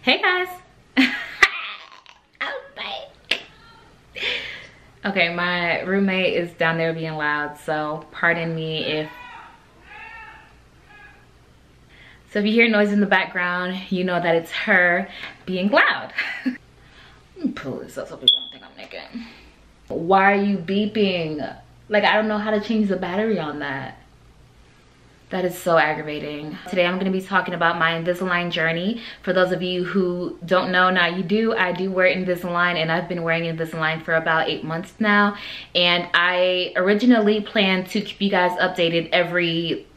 Hey guys. I'm back. Okay, my roommate is down there being loud, so pardon me if you hear noise in the background, you know that it's her being loud. Let me pull this up so people don't think I'm naked. Why are you beeping? Like, I don't know how to change the battery on that. That is so aggravating. Today I'm gonna be talking about my Invisalign journey. For those of you who don't know, now you do, I do wear Invisalign, and I've been wearing Invisalign for about 8 months now. And I originally planned to keep you guys updated every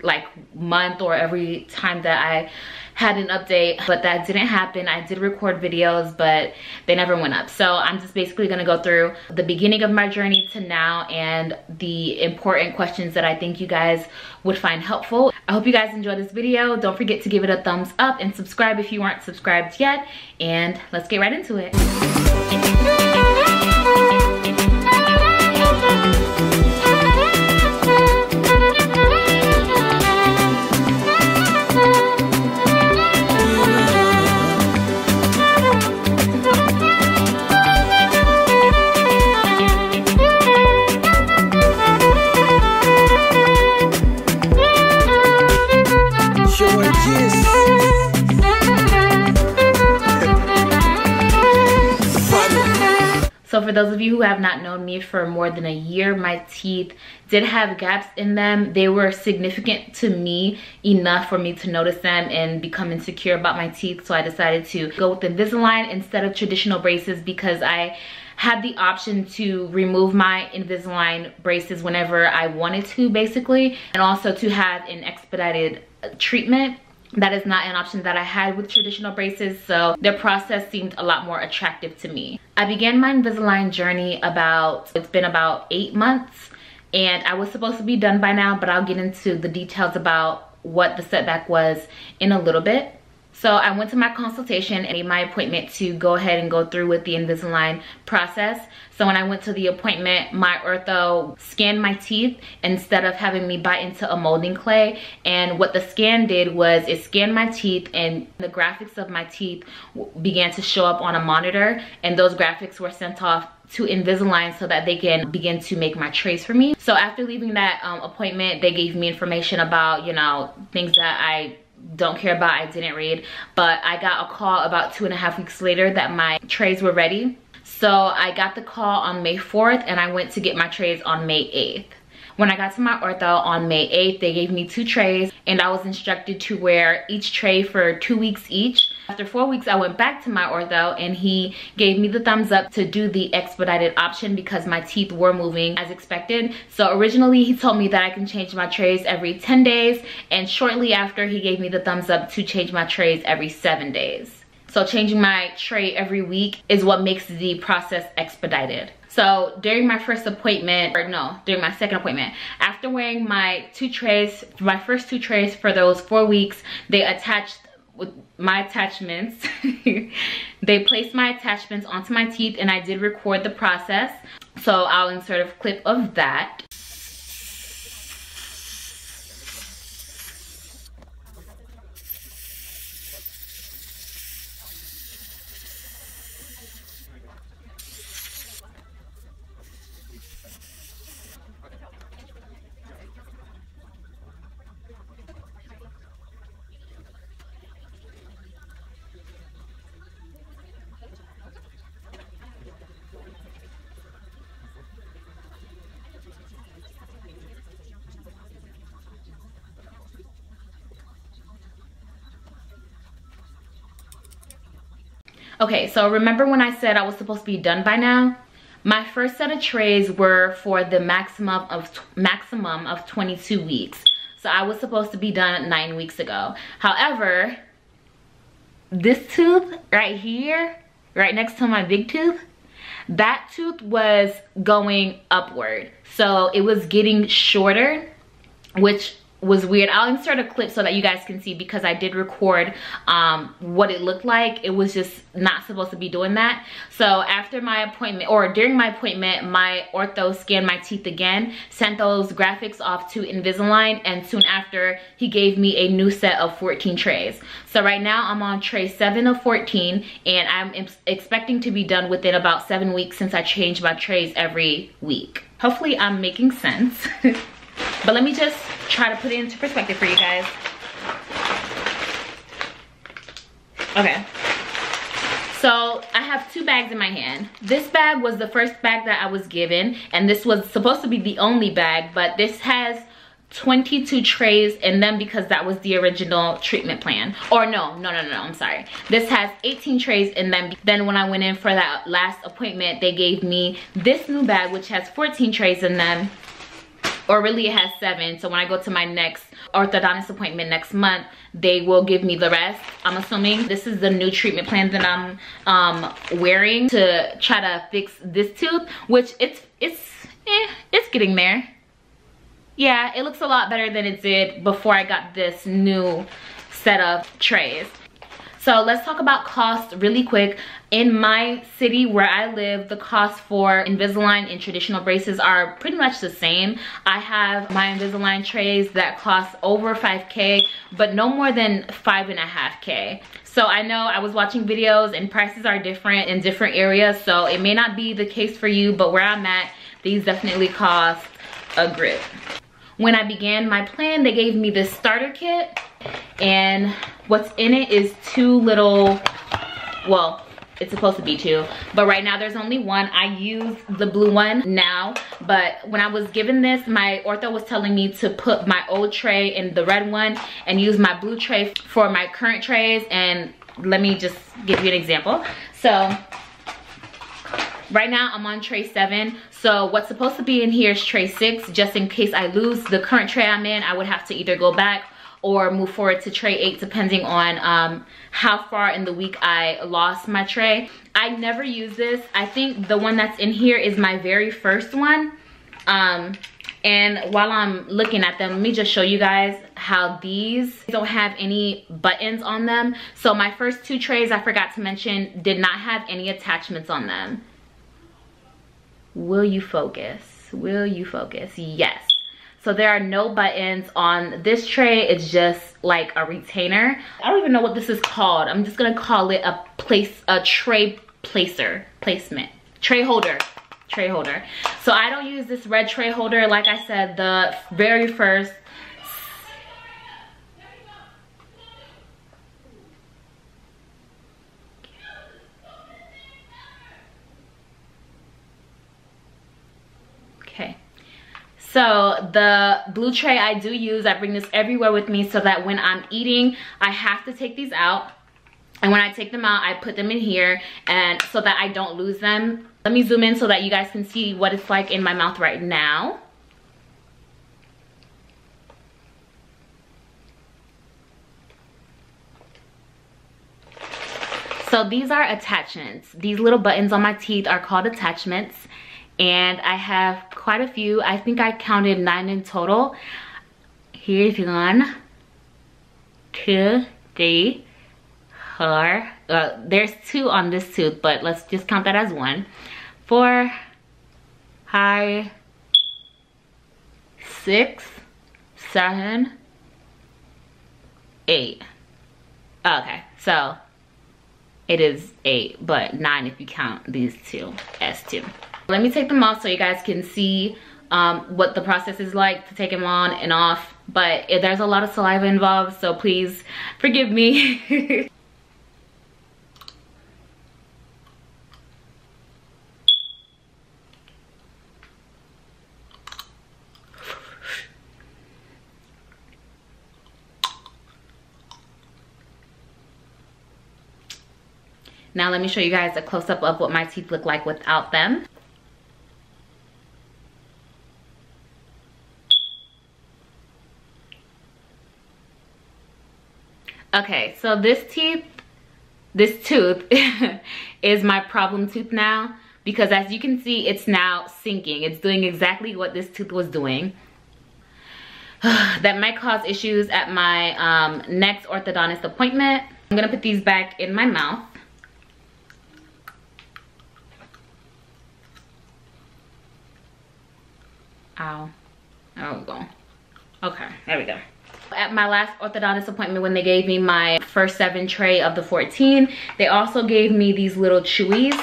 month or every time that I had an update, but that didn't happen. I did record videos, but they never went up. So I'm just basically gonna go through the beginning of my journey to now and the important questions that I think you guys would find helpful. I hope you guys enjoyed this video. Don't forget to give it a thumbs up and subscribe if you aren't subscribed yet. And let's get right into it. So for those of you who have not known me for more than a year, my teeth did have gaps in them. They were significant to me enough for me to notice them and become insecure about my teeth. So I decided to go with Invisalign instead of traditional braces because I had the option to remove my Invisalign braces whenever I wanted to, basically, and also to have an expedited treatment. That is not an option that I had with traditional braces, so the process seemed a lot more attractive to me. I began my Invisalign journey it's been about 8 months, and I was supposed to be done by now, but I'll get into the details about what the setback was in a little bit. So I went to my consultation and made my appointment to go ahead and go through with the Invisalign process. So when I went to the appointment, my ortho scanned my teeth instead of having me bite into a molding clay. And what the scan did was it scanned my teeth, and the graphics of my teeth began to show up on a monitor. And those graphics were sent off to Invisalign so that they can begin to make my trays for me. So after leaving that appointment, they gave me information about, things that I don't care about, I didn't read, but I got a call about 2.5 weeks later that my trays were ready. So I got the call on May 4th and I went to get my trays on May 8th. When I got to my ortho on May 8th, they gave me 2 trays and I was instructed to wear each tray for 2 weeks each. After 4 weeks, I went back to my ortho and he gave me the thumbs up to do the expedited option because my teeth were moving as expected. So originally he told me that I can change my trays every 10 days, and shortly after he gave me the thumbs up to change my trays every 7 days. So changing my tray every week is what makes the process expedited. So during my first appointment, during my second appointment, after wearing my 2 trays, my first 2 trays for those 4 weeks, they attached with my attachments. They placed my attachments onto my teeth and I did record the process. So I'll insert a clip of that. Okay, so remember when I said I was supposed to be done by now? My first set of trays were for the maximum of 22 weeks. So I was supposed to be done 9 weeks ago. However, this tooth right here, right next to my big tooth, that tooth was going upward. So it was getting shorter, which was weird. I'll insert a clip so that you guys can see, because I did record what it looked like. It was just not supposed to be doing that. So after my appointment, or during my appointment, my ortho scanned my teeth again, sent those graphics off to Invisalign, and soon after he gave me a new set of 14 trays. So right now I'm on tray 7 of 14, and I'm expecting to be done within about 7 weeks, since I change my trays every week. Hopefully I'm making sense. But let me just try to put it into perspective for you guys. Okay. So I have 2 bags in my hand. This bag was the first bag that I was given, and this was supposed to be the only bag, but this has 22 trays in them because that was the original treatment plan. Or no, I'm sorry. This has 18 trays in them. Then when I went in for that last appointment, they gave me this new bag, which has 14 trays in them. Or really it has 7. So when I go to my next orthodontist appointment next month, they will give me the rest. I'm assuming this is the new treatment plan that I'm wearing to try to fix this tooth, which it's getting there. Yeah, it looks a lot better than it did before I got this new set of trays. So let's talk about cost really quick. In my city where I live, the cost for Invisalign and traditional braces are pretty much the same. I have my Invisalign trays that cost over 5K, but no more than 5.5K. So I know I was watching videos and prices are different in different areas, so it may not be the case for you, but where I'm at, these definitely cost a grip. When I began my plan, they gave me this starter kit, and what's in it is 2 little, well, it's supposed to be 2, but right now there's only 1. I use the blue one now, but when I was given this, my ortho was telling me to put my old tray in the red one and use my blue tray for my current trays. And let me just give you an example. So right now I'm on tray 7. So what's supposed to be in here is tray 6. Just in case I lose the current tray I'm in, I would have to either go back or move forward to tray 8, depending on how far in the week I lost my tray. I never use this. I think the one that's in here is my very first one. And while I'm looking at them, let me just show you guys how these don't have any buttons on them. So my first 2 trays, I forgot to mention, did not have any attachments on them. Will you focus? Will you focus? Yes. So there are no buttons on this tray. It's just like a retainer. I don't even know what this is called. I'm just gonna call it a tray placement. Tray holder. So I don't use this red tray holder. Like I said, the very first So the blue tray I do use, I bring this everywhere with me so that when I'm eating, I have to take these out. And when I take them out, I put them in here, and so that I don't lose them. Let me zoom in so that you guys can see what it's like in my mouth right now. So these are attachments. These little buttons on my teeth are called attachments. And I have quite a few. I think I counted 9 in total. Here's 1, 2, 3, 4. There's 2 on this tooth, but let's just count that as 1. 4, 5, 6, 7, 8. Okay, so it is 8, but 9 if you count these 2 as 2. Let me take them off so you guys can see what the process is like to take them on and off. But there's a lot of saliva involved, so please forgive me. Now let me show you guys a close-up of what my teeth look like without them. Okay, so this tooth is my problem tooth now, because as you can see, it's now sinking. It's doing exactly what this tooth was doing. that might cause issues at my next orthodontist appointment. I'm gonna put these back in my mouth. Ow. There we go. Okay, there we go. At my last orthodontist appointment, when they gave me my first 7 tray of the 14, they also gave me these little chewies.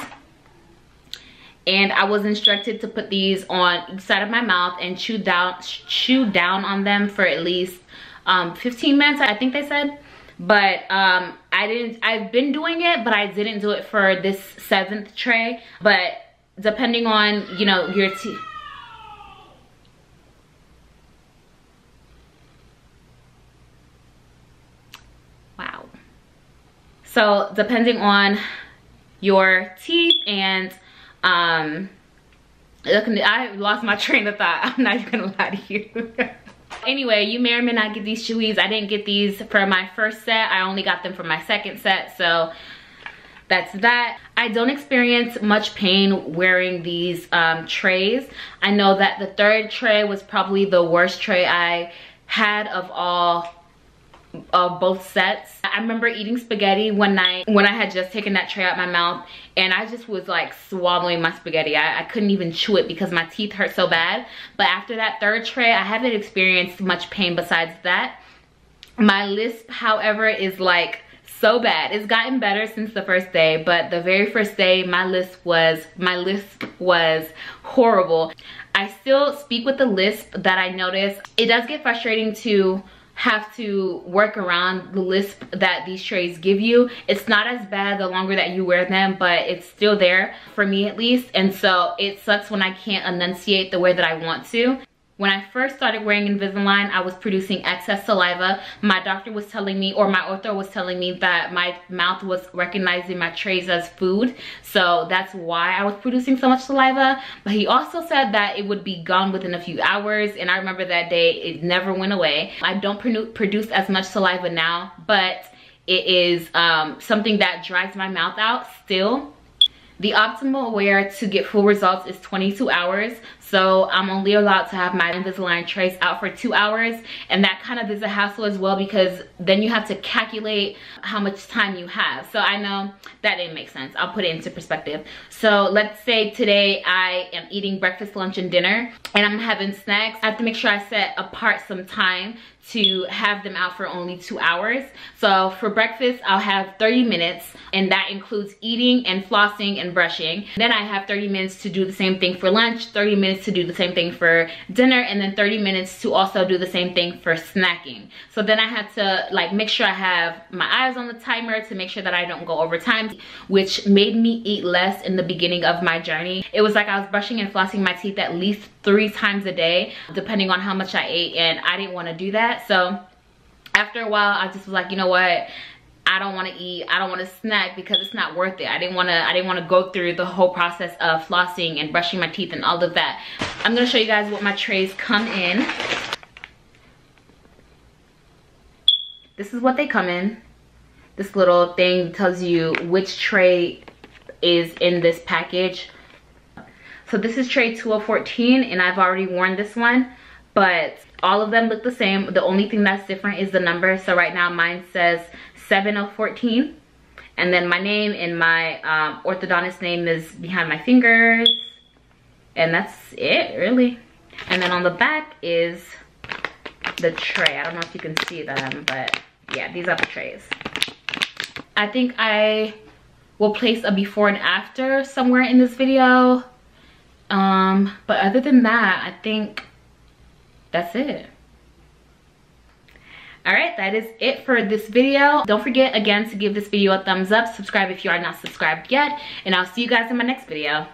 And I was instructed to put these on each side of my mouth and chew down on them for at least 15 minutes, I think they said. But I've been doing it, but I didn't do it for this 7th tray. But depending on, you know, your teeth. Wow. So depending on your teeth and I lost my train of thought. I'm not even gonna lie to you. Anyway, you may or may not get these chewies. I didn't get these for my first set. I only got them for my second set, so that's that. I don't experience much pain wearing these trays. I know that the 3rd tray was probably the worst tray I had of both sets. I remember eating spaghetti one night when I had just taken that tray out my mouth, and I just was like swallowing my spaghetti. I couldn't even chew it because my teeth hurt so bad. But after that 3rd tray, I haven't experienced much pain besides that. My lisp, however, is like so bad. It's gotten better since the first day, but the very first day my lisp was horrible. I still speak with the lisp that I noticed. It does get frustrating to have to work around the lisp that these trays give you. It's not as bad the longer that you wear them, but it's still there for me at least. And so it sucks when I can't enunciate the way that I want to. When I first started wearing Invisalign, I was producing excess saliva. My doctor was telling me, or my ortho was telling me, that my mouth was recognizing my trays as food. So that's why I was producing so much saliva. But he also said that it would be gone within a few hours. And I remember that day, it never went away. I don't produce as much saliva now, but it is something that dries my mouth out still. The optimal wear to get full results is 22 hours. So I'm only allowed to have my Invisalign trays out for 2 hours. And that kind of is a hassle as well, because then you have to calculate how much time you have. So I know that didn't make sense. I'll put it into perspective. So let's say today I am eating breakfast, lunch, and dinner, and I'm having snacks. I have to make sure I set apart some time to have them out for only 2 hours. So for breakfast, I'll have 30 minutes, and that includes eating and flossing and brushing. Then I have 30 minutes to do the same thing for lunch, 30 minutes to do the same thing for dinner, and then 30 minutes to also do the same thing for snacking. So then I had to like make sure I have my eyes on the timer to make sure that I don't go over time, which made me eat less in the beginning of my journey. It was like I was brushing and flossing my teeth at least 3 times a day, depending on how much I ate, and I didn't want to do that. So after a while, I just was like, you know what? I don't want to eat, I don't want to snack, because it's not worth it. I didn't want to go through the whole process of flossing and brushing my teeth and all of that. I'm going to show you guys what my trays come in. This is what they come in. This little thing tells you which tray is in this package. So this is tray 2 of 14, and I've already worn this one, but all of them look the same. The only thing that's different is the number. So right now mine says 7 of 14, and then my name and my orthodontist name is behind my fingers, and that's it really. And then on the back is the tray. I don't know if you can see them, but yeah, these are the trays. I think I will place a before and after somewhere in this video, but other than that, I think that's it. Alright, that is it for this video. Don't forget again to give this video a thumbs up, subscribe if you are not subscribed yet, and I'll see you guys in my next video.